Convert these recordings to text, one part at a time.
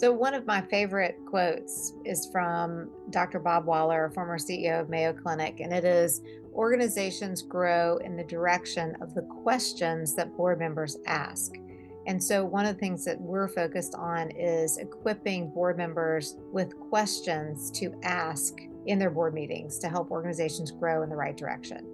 So one of my favorite quotes is from Dr. Bob Waller, former CEO of Mayo Clinic, and it is, organizations grow in the direction of the questions that board members ask. And so one of the things that we're focused on is equipping board members with questions to ask in their board meetings to help organizations grow in the right direction.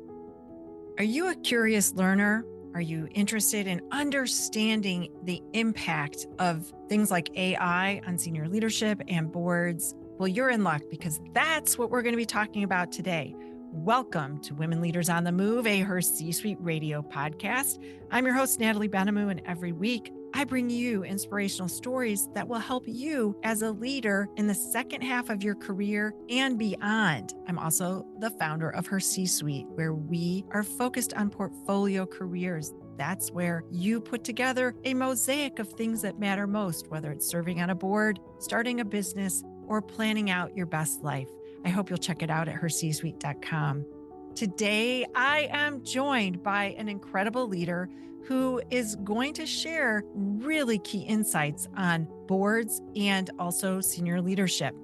Are you a curious learner? Are you interested in understanding the impact of things like AI on senior leadership and boards? Well, you're in luck because that's what we're going to be talking about today. Welcome to Women Leaders on the Move, a Her C-Suite radio podcast. I'm your host, Natalie Benamou, and every week I bring you inspirational stories that will help you as a leader in the second half of your career and beyond. I'm also the founder of Her C-Suite, where we are focused on portfolio careers. That's where you put together a mosaic of things that matter most, whether it's serving on a board, starting a business, or planning out your best life. I hope you'll check it out at hercsuite.com. Today, I am joined by an incredible leader who is going to share really key insights on boards and also senior leadership.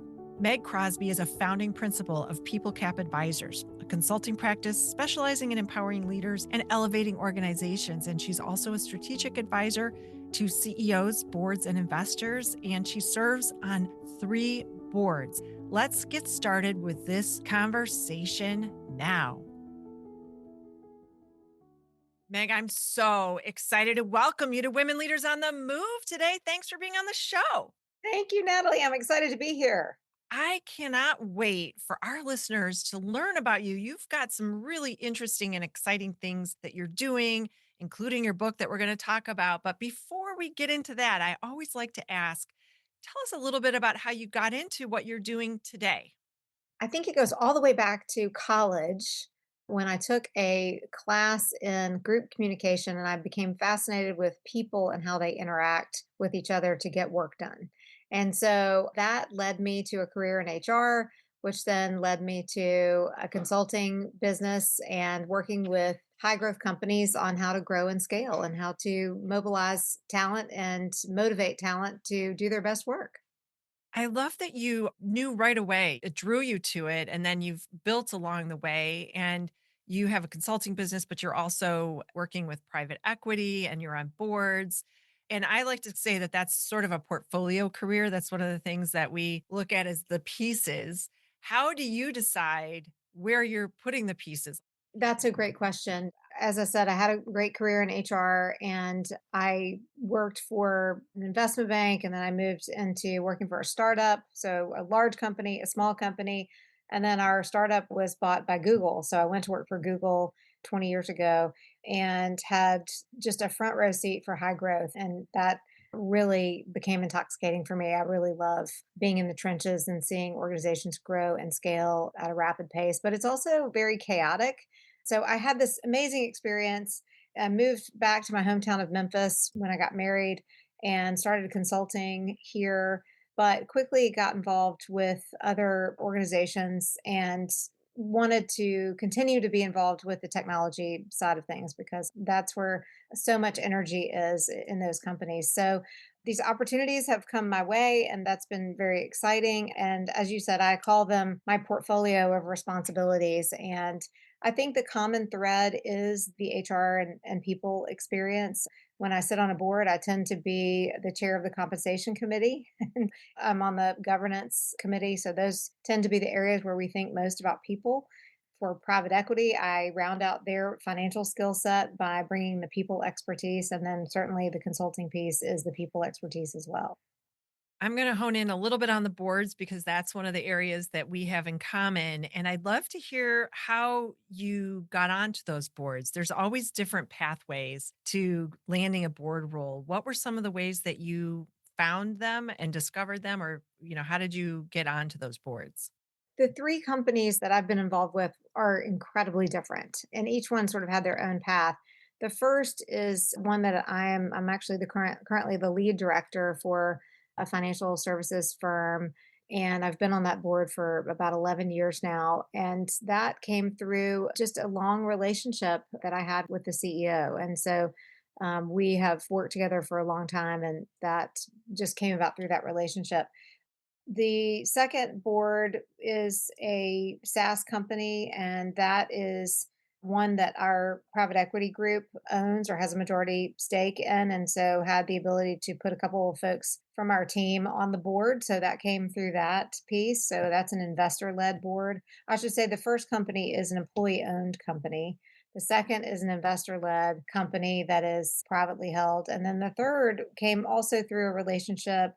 Meg Crosby is a founding principal of PeopleCap Advisors, a consulting practice specializing in empowering leaders and elevating organizations. And she's also a strategic advisor to CEOs, boards, and investors. And she serves on 3 boards. Let's get started with this conversation now. Meg, I'm so excited to welcome you to Women Leaders on the Move today. Thanks for being on the show. Thank you, Natalie. I'm excited to be here. I cannot wait for our listeners to learn about you. You've got some really interesting and exciting things that you're doing, including your book that we're going to talk about. But before we get into that, I always like to ask, tell us a little bit about how you got into what you're doing today. I think it goes all the way back to college when I took a class in group communication and I became fascinated with people and how they interact with each other to get work done. And so that led me to a career in HR, which then led me to a consulting business and working with high growth companies on how to grow and scale and how to mobilize talent and motivate talent to do their best work. I love that you knew right away. It drew you to it, and then you've built along the way. And you have a consulting business, but you're also working with private equity and you're on boards. And I like to say that that's sort of a portfolio career. That's one of the things that we look at as the pieces. How do you decide where you're putting the pieces? That's a great question. As I said, I had a great career in HR and I worked for an investment bank and then I moved into working for a startup. So a large company, a small company. And then our startup was bought by Google. So I went to work for Google 20 years ago and had just a front row seat for high growth. And that really became intoxicating for me. I really love being in the trenches and seeing organizations grow and scale at a rapid pace, but it's also very chaotic. So I had this amazing experience. I moved back to my hometown of Memphis when I got married and started consulting here, but quickly got involved with other organizations and wanted to continue to be involved with the technology side of things because that's where so much energy is in those companies. So these opportunities have come my way and that's been very exciting. And as you said, I call them my portfolio of responsibilities. And I think the common thread is the HR and people experience. When I sit on a board, I tend to be the chair of the compensation committee. I'm on the governance committee. So those tend to be the areas where we think most about people. For private equity, I round out their financial skill set by bringing the people expertise. And then certainly the consulting piece is the people expertise as well. I'm going to hone in a little bit on the boards because that's one of the areas that we have in common. And I'd love to hear how you got onto those boards. There's always different pathways to landing a board role. What were some of the ways that you found them and discovered them? Or, how did you get onto those boards? The 3 companies that I've been involved with are incredibly different, and each one sort of had their own path. The first is one that I'm actually currently the lead director for a financial services firm. And I've been on that board for about 11 years now. And that came through just a long relationship that I had with the CEO. And so We have worked together for a long time, and that just came about through that relationship. The second board is a SaaS company, and that is one that our private equity group owns or has a majority stake in. And so had the ability to put a couple of folks from our team on the board. So that came through that piece. So that's an investor led board. I should say the first company is an employee owned company. The second is an investor led company that is privately held. And then the third came also through a relationship,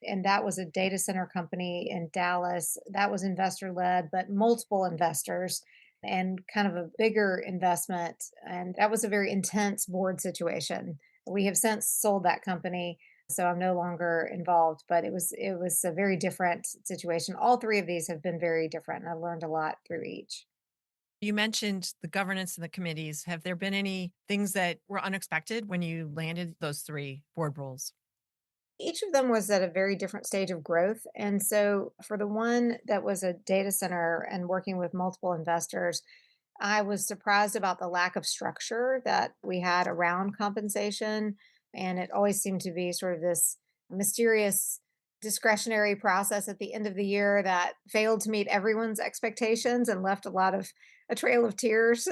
and that was a data center company in Dallas. That was investor led, but multiple investors and kind of a bigger investment. And that was a very intense board situation. We have since sold that company, so I'm no longer involved, but it was a very different situation. All three of these have been very different, and I've learned a lot through each. You mentioned the governance and the committees. Have there been any things that were unexpected when you landed those three board roles? Each of them was at a very different stage of growth. And so for the one that was a data center and working with multiple investors, I was surprised about the lack of structure that we had around compensation. And it always seemed to be sort of this mysterious discretionary process at the end of the year that failed to meet everyone's expectations and left a trail of tears,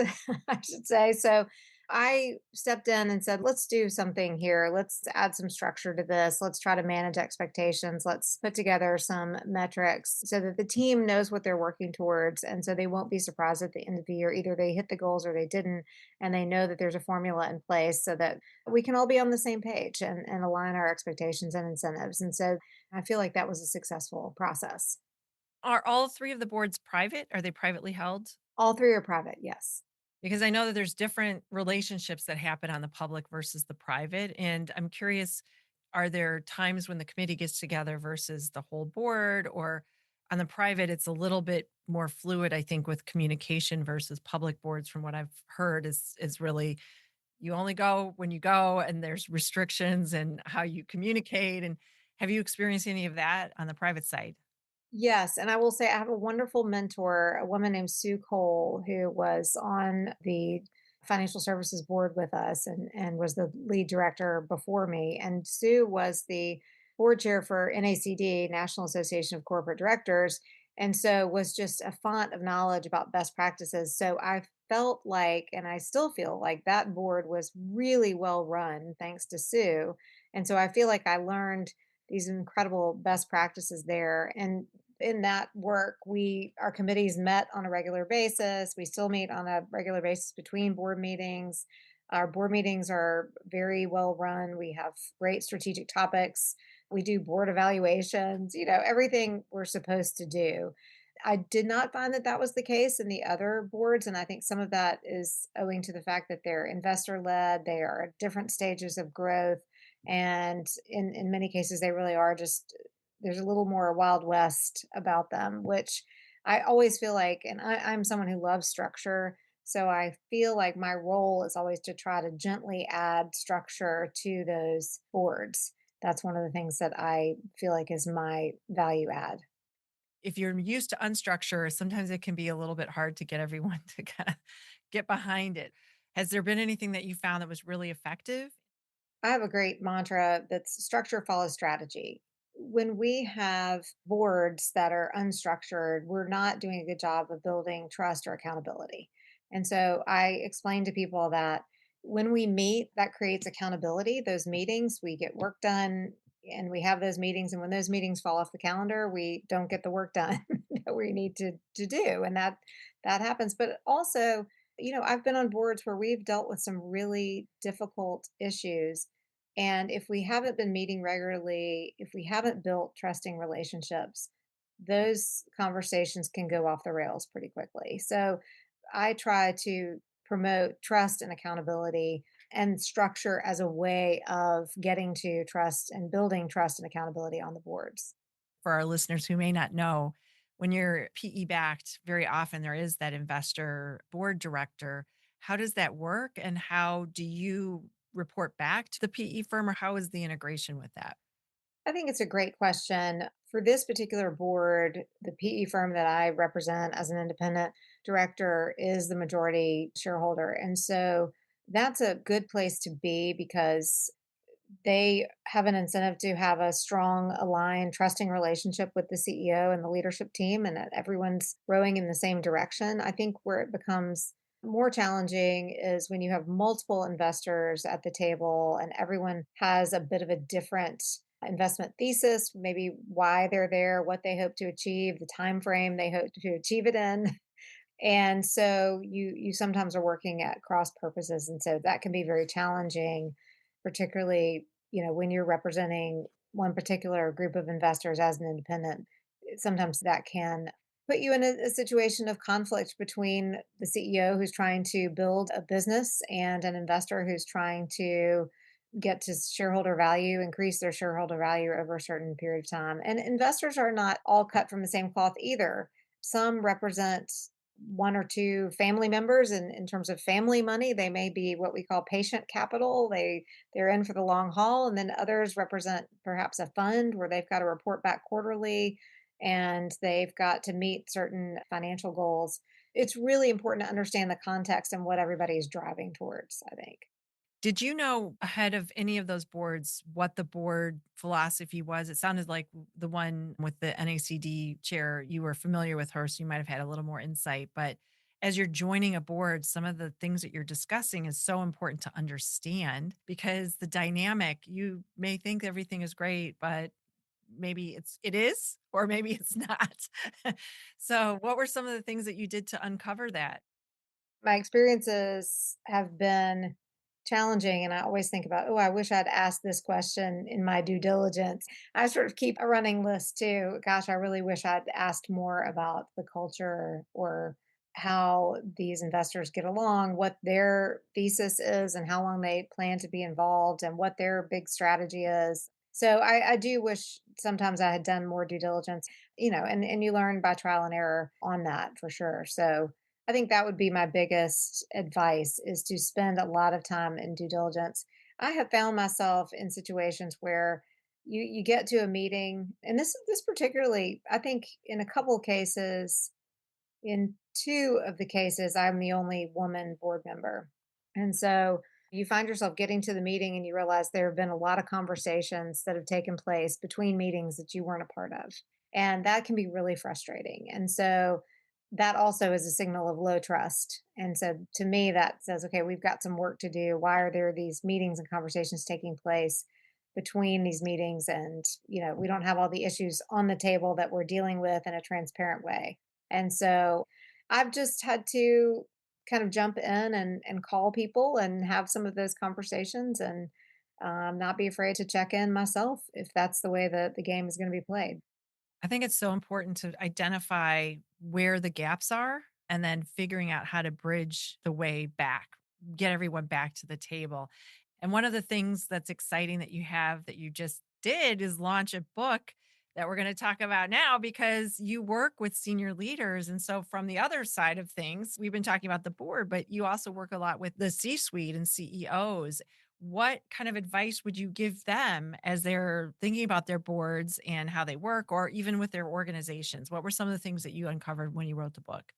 I should say. So I stepped in and said, let's do something here. Let's add some structure to this. Let's try to manage expectations. Let's put together some metrics so that the team knows what they're working towards. And so they won't be surprised at the end of the year. Either they hit the goals or they didn't. And they know that there's a formula in place so that we can all be on the same page and align our expectations and incentives. And so I feel like that was a successful process. Are all three of the boards private? Are they privately held? All three are private, yes. Because I know that there's different relationships that happen on the public versus the private. And I'm curious, are there times when the committee gets together versus the whole board? Or on the private, it's a little bit more fluid, I think, with communication versus public boards, from what I've heard, is really you only go when you go, and there's restrictions and how you communicate. And have you experienced any of that on the private side? Yes, and I will say I have a wonderful mentor, a woman named Sue Cole, who was on the financial services board with us and was the lead director before me. And Sue was the board chair for NACD, National Association of Corporate Directors, and so was just a font of knowledge about best practices. So I felt like, and I still feel like that board was really well run thanks to Sue. And so I feel like I learned these incredible best practices there. And in that work, our committees met on a regular basis. We still meet on a regular basis between board meetings. Our board meetings are very well run. We have great strategic topics. We do board evaluations, everything we're supposed to do. I did not find that that was the case in the other boards. And I think some of that is owing to the fact that they're investor led, they are at different stages of growth. And in many cases, they really are just, there's a little more Wild West about them, which I always feel like, and I'm someone who loves structure. So I feel like my role is always to try to gently add structure to those boards. That's one of the things that I feel like is my value add. If you're used to unstructured, sometimes it can be a little bit hard to get everyone to kind of get behind it. Has there been anything that you found that was really effective? I have a great mantra that's structure follows strategy. When we have boards that are unstructured, we're not doing a good job of building trust or accountability. And so I explain to people that when we meet, that creates accountability. Those meetings, we get work done and we have those meetings. And when those meetings fall off the calendar, we don't get the work done that we need to do. And that happens. But also, I've been on boards where we've dealt with some really difficult issues, and if we haven't been meeting regularly, if we haven't built trusting relationships, those conversations can go off the rails pretty quickly. So I try to promote trust and accountability and structure as a way of getting to trust and building trust and accountability on the boards. For our listeners who may not know, when you're PE backed, very often there is that investor board director. How does that work? And how do you report back to the PE firm, or how is the integration with that? I think it's a great question. For this particular board, the PE firm that I represent as an independent director is the majority shareholder. And so that's a good place to be because they have an incentive to have a strong, aligned, trusting relationship with the CEO and the leadership team, and that everyone's rowing in the same direction. I think where it becomes more challenging is when you have multiple investors at the table and everyone has a bit of a different investment thesis, maybe why they're there, what they hope to achieve, the time frame they hope to achieve it in. And so you sometimes are working at cross purposes, and so that can be very challenging, particularly, when you're representing one particular group of investors as an independent. Sometimes that can put you in a situation of conflict between the CEO who's trying to build a business and an investor who's trying to get to shareholder value, increase their shareholder value over a certain period of time. And investors are not all cut from the same cloth either. Some represent one or two family members in terms of family money. They may be what we call patient capital. They're in for the long haul. And then others represent perhaps a fund where they've got to report back quarterly and they've got to meet certain financial goals. It's really important to understand the context and what everybody's driving towards, I think. Did you know ahead of any of those boards what the board philosophy was? It sounded like the one with the NACD chair, you were familiar with her, so you might have had a little more insight. But as you're joining a board, some of the things that you're discussing is so important to understand because the dynamic, you may think everything is great, but maybe it is, or maybe it's not. So what were some of the things that you did to uncover that? My experiences have been challenging, and I always think about, oh, I wish I'd asked this question in my due diligence. I sort of keep a running list too. Gosh, I really wish I'd asked more about the culture or how these investors get along, what their thesis is, and how long they plan to be involved, and what their big strategy is. So I do wish sometimes I had done more due diligence, and you learn by trial and error on that for sure. So I think that would be my biggest advice is to spend a lot of time in due diligence. I have found myself in situations where you get to a meeting, and this particularly, I think in a couple of cases, in two of the cases, I'm the only woman board member. And so you find yourself getting to the meeting and you realize there have been a lot of conversations that have taken place between meetings that you weren't a part of. And that can be really frustrating. And so that also is a signal of low trust. And so to me, that says, okay, we've got some work to do. Why are there these meetings and conversations taking place between these meetings? And, we don't have all the issues on the table that we're dealing with in a transparent way. And so I've just had to kind of jump in and call people and have some of those conversations and not be afraid to check in myself if that's the way that the game is going to be played. I think it's so important to identify where the gaps are and then figuring out how to bridge the way back, get everyone back to the table. And one of the things that's exciting that you have that you just did is launch a book that we're going to talk about now because you work with senior leaders. And so, from the other side of things, we've been talking about the board, but you also work a lot with the C suite and CEOs. What kind of advice would you give them as they're thinking about their boards and how they work, or even with their organizations? What were some of the things that you uncovered when you wrote the book?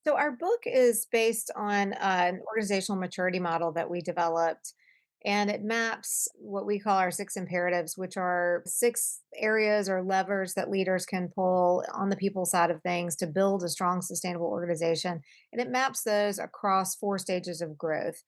So our book is based on an organizational maturity model that we developed, and it maps what we call our six imperatives, which are six areas or levers that leaders can pull on the people side of things to build a strong, sustainable organization. And it maps those across four stages of growth.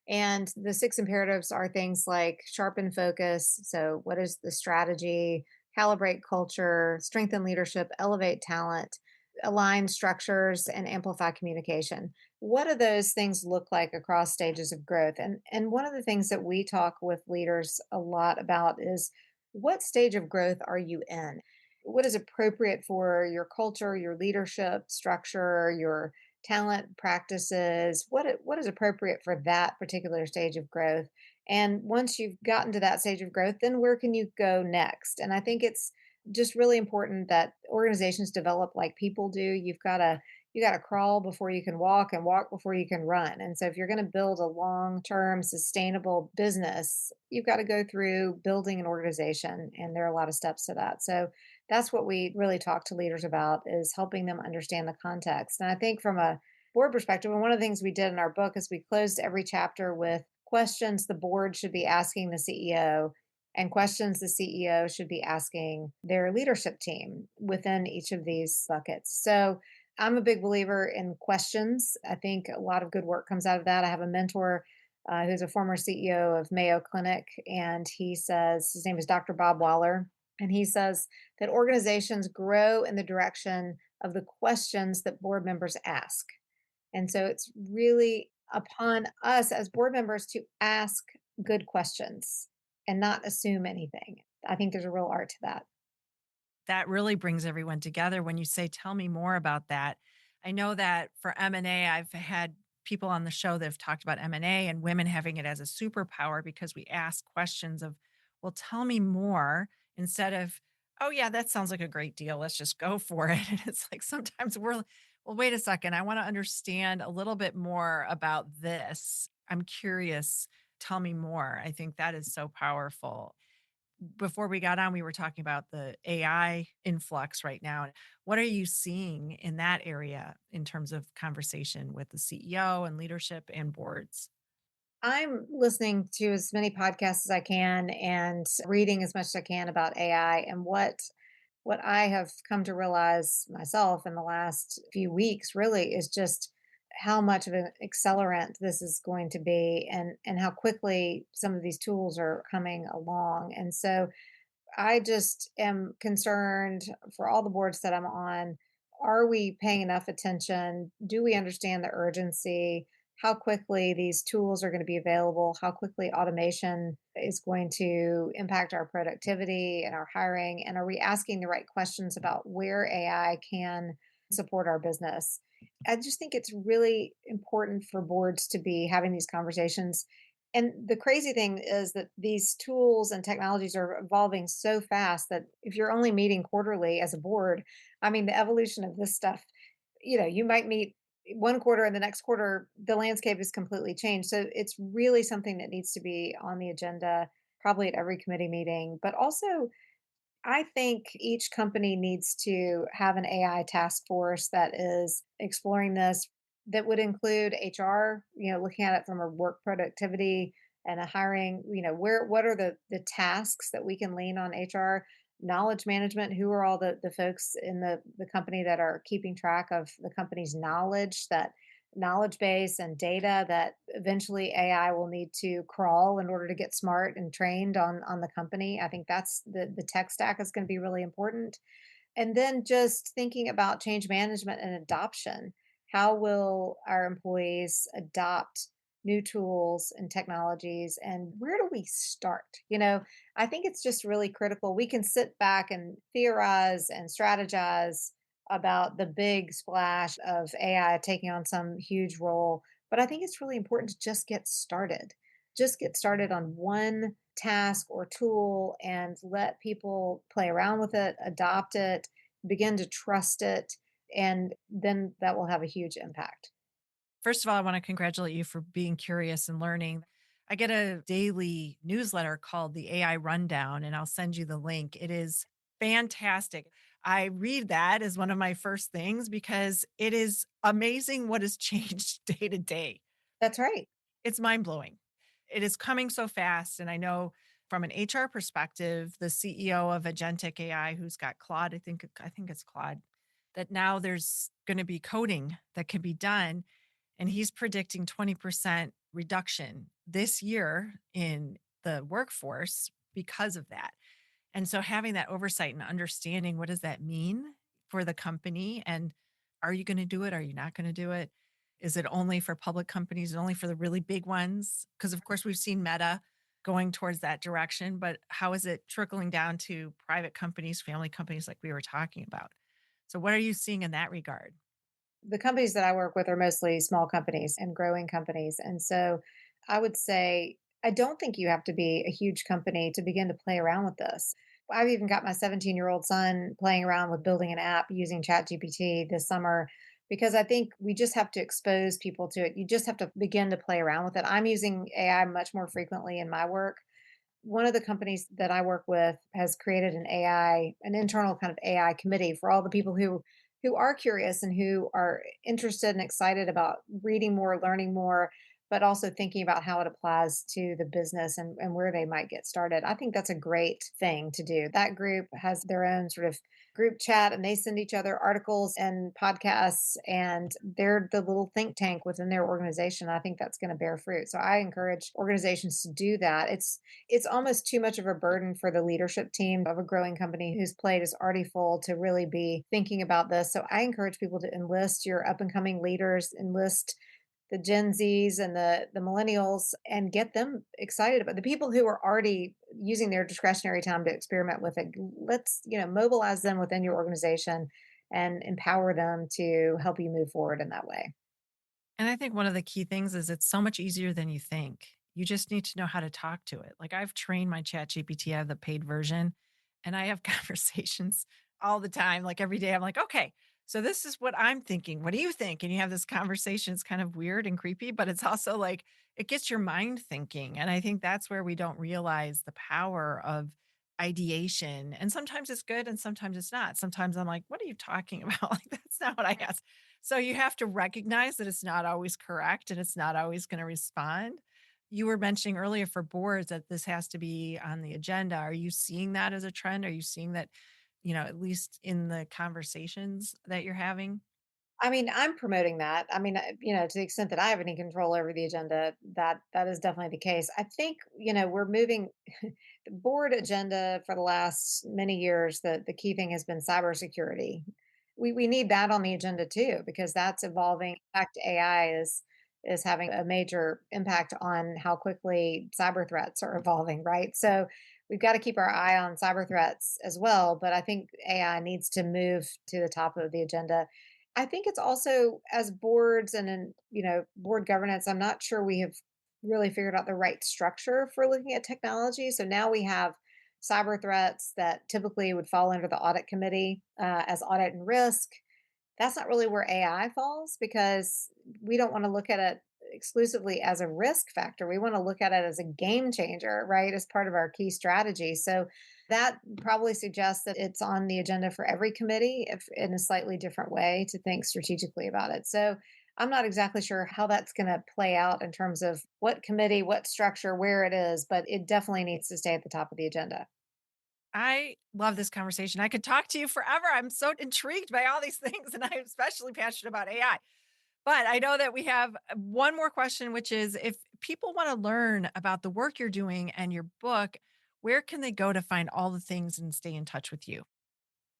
And the six imperatives are things like sharpen focus. So, what is the strategy? Calibrate culture, strengthen leadership, elevate talent, align structures, and amplify communication. What do those things look like across stages of growth? And one of the things that we talk with leaders a lot about is what stage of growth are you in? What is appropriate for your culture, your leadership structure, your talent practices? What is appropriate for that particular stage of growth? And once you've gotten to that stage of growth, then where can you go next? And I think it's just really important that organizations develop like people do. You got to crawl before you can walk and walk before you can run. And so if you're going to build a long-term sustainable business, you've got to go through building an organization, and there are a lot of steps to that. So that's what we really talk to leaders about, is helping them understand the context. And I think from a board perspective, and one of the things we did in our book is we closed every chapter with questions the board should be asking the CEO and questions the CEO should be asking their leadership team within each of these buckets. So I'm a big believer in questions. I think a lot of good work comes out of that. I have a mentor who's a former CEO of Mayo Clinic, and he says, his name is Dr. Bob Waller, and he says that organizations grow in the direction of the questions that board members ask. And so it's really upon us as board members to ask good questions and not assume anything. I think there's a real art to that. That really brings everyone together when you say, "Tell me more about that." I know that for M&A, I've had people on the show that have talked about M&A and women having it as a superpower because we ask questions of, "Well, tell me more," instead of, "Oh, yeah, that sounds like a great deal. Let's just go for it." And it's like sometimes we're, "Well, wait a second. I want to understand a little bit more about this. I'm curious. Tell me more." I think that is so powerful. Before we got on, we were talking about the AI influx right now. What are you seeing in that area in terms of conversation with the CEO and leadership and boards? I'm listening to as many podcasts as I can and reading as much as I can about AI. And what I have come to realize myself in the last few weeks really is just how much of an accelerant this is going to be and how quickly some of these tools are coming along. And so I just am concerned for all the boards that I'm on. Are we paying enough attention? Do we understand the urgency? How quickly these tools are going to be available? How quickly automation is going to impact our productivity and our hiring? And are we asking the right questions about where AI can support our business? I just think it's really important for boards to be having these conversations. And the crazy thing is that these tools and technologies are evolving so fast that if you're only meeting quarterly as a board, I mean, the evolution of this stuff, you might meet one quarter and the next quarter, the landscape is completely changed. So it's really something that needs to be on the agenda, probably at every committee meeting. But also, I think each company needs to have an AI task force that is exploring this, that would include HR, looking at it from a work productivity and a hiring, what are the tasks that we can lean on HR, knowledge management, who are all the folks in the company that are keeping track of the company's knowledge, that knowledge base and data that eventually AI will need to crawl in order to get smart and trained on the company. I think that's the tech stack is going to be really important. And then just thinking about change management and adoption. How will our employees adopt new tools and technologies? And where do we start? I think it's just really critical. We can sit back and theorize and strategize about the big splash of AI taking on some huge role. But I think it's really important to just get started. Just get started on one task or tool and let people play around with it, adopt it, begin to trust it, and then that will have a huge impact. First of all, I want to congratulate you for being curious and learning. I get a daily newsletter called the AI Rundown, and I'll send you the link. It is fantastic. I read that as one of my first things because it is amazing what has changed day to day. That's right. It's mind blowing. It is coming so fast. And I know from an HR perspective, the CEO of Agentic AI, who's got Claude, I think it's Claude, that now there's going to be coding that can be done. And he's predicting 20% reduction this year in the workforce because of that. And so having that oversight and understanding, what does that mean for the company? And are you going to do it? Are you not going to do it? Is it only for public companies, and only for the really big ones? Because of course we've seen Meta going towards that direction, but how is it trickling down to private companies, family companies like we were talking about? So what are you seeing in that regard? The companies that I work with are mostly small companies and growing companies. And so I would say, I don't think you have to be a huge company to begin to play around with this. I've even got my 17-year-old son playing around with building an app using ChatGPT this summer because I think we just have to expose people to it. You just have to begin to play around with it. I'm using AI much more frequently in my work. One of the companies that I work with has created an internal kind of AI committee for all the people who are curious and who are interested and excited about reading more, learning more, but also thinking about how it applies to the business and where they might get started. I think that's a great thing to do. That group has their own sort of group chat and they send each other articles and podcasts, and they're the little think tank within their organization. I think that's going to bear fruit. So I encourage organizations to do that. It's almost too much of a burden for the leadership team of a growing company whose plate is already full to really be thinking about this. So I encourage people to enlist your up and coming leaders, enlist the Gen Zs and the millennials, and get them excited about the people who are already using their discretionary time to experiment with it. Let's, mobilize them within your organization and empower them to help you move forward in that way. And I think one of the key things is it's so much easier than you think. You just need to know how to talk to it. Like I've trained my chat GPT, I have the paid version, and I have conversations all the time. Like every day, I'm like, okay, so this is what I'm thinking. What do you think? And you have this conversation. It's kind of weird and creepy, but it's also like it gets your mind thinking. And I think that's where we don't realize the power of ideation. And sometimes it's good and sometimes it's not. Sometimes I'm like, what are you talking about? Like, that's not what I asked. So you have to recognize that it's not always correct and it's not always going to respond. You were mentioning earlier for boards that this has to be on the agenda. Are you seeing that as a trend? Are you seeing that, at least in the conversations that you're having? I mean, I'm promoting that. I mean, to the extent that I have any control over the agenda, that is definitely the case. I think, we're moving the board agenda for the last many years. The key thing has been cybersecurity. We need that on the agenda too, because that's evolving. In fact, AI is having a major impact on how quickly cyber threats are evolving, right? So we've got to keep our eye on cyber threats as well. But I think AI needs to move to the top of the agenda. I think it's also as boards and in, board governance, I'm not sure we have really figured out the right structure for looking at technology. So now we have cyber threats that typically would fall under the audit committee as audit and risk. That's not really where AI falls because we don't want to look at it exclusively as a risk factor. We want to look at it as a game changer, right? As part of our key strategy. So that probably suggests that it's on the agenda for every committee if in a slightly different way to think strategically about it. So I'm not exactly sure how that's going to play out in terms of what committee, what structure, where it is, but it definitely needs to stay at the top of the agenda. I love this conversation. I could talk to you forever. I'm so intrigued by all these things, and I'm especially passionate about AI. But I know that we have one more question, which is if people want to learn about the work you're doing and your book, where can they go to find all the things and stay in touch with you?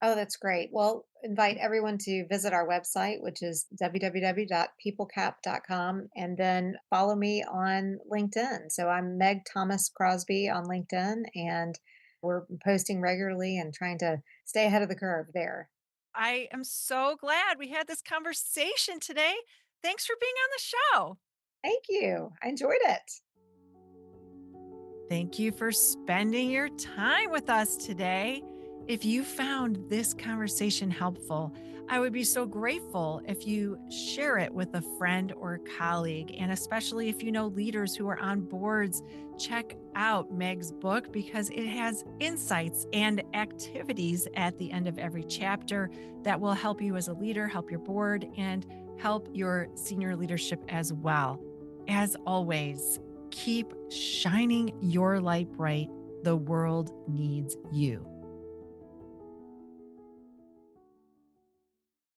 Oh, that's great. Well, invite everyone to visit our website, which is www.peoplecap.com, and then follow me on LinkedIn. So I'm Meg Thomas Crosby on LinkedIn, and we're posting regularly and trying to stay ahead of the curve there. I am so glad we had this conversation today. Thanks for being on the show. Thank you. I enjoyed it. Thank you for spending your time with us today. If you found this conversation helpful, I would be so grateful if you share it with a friend or colleague. And especially if you know leaders who are on boards, check out Meg's book because it has insights and activities at the end of every chapter that will help you as a leader, help your board, and help your senior leadership as well. As always, keep shining your light bright. The world needs you.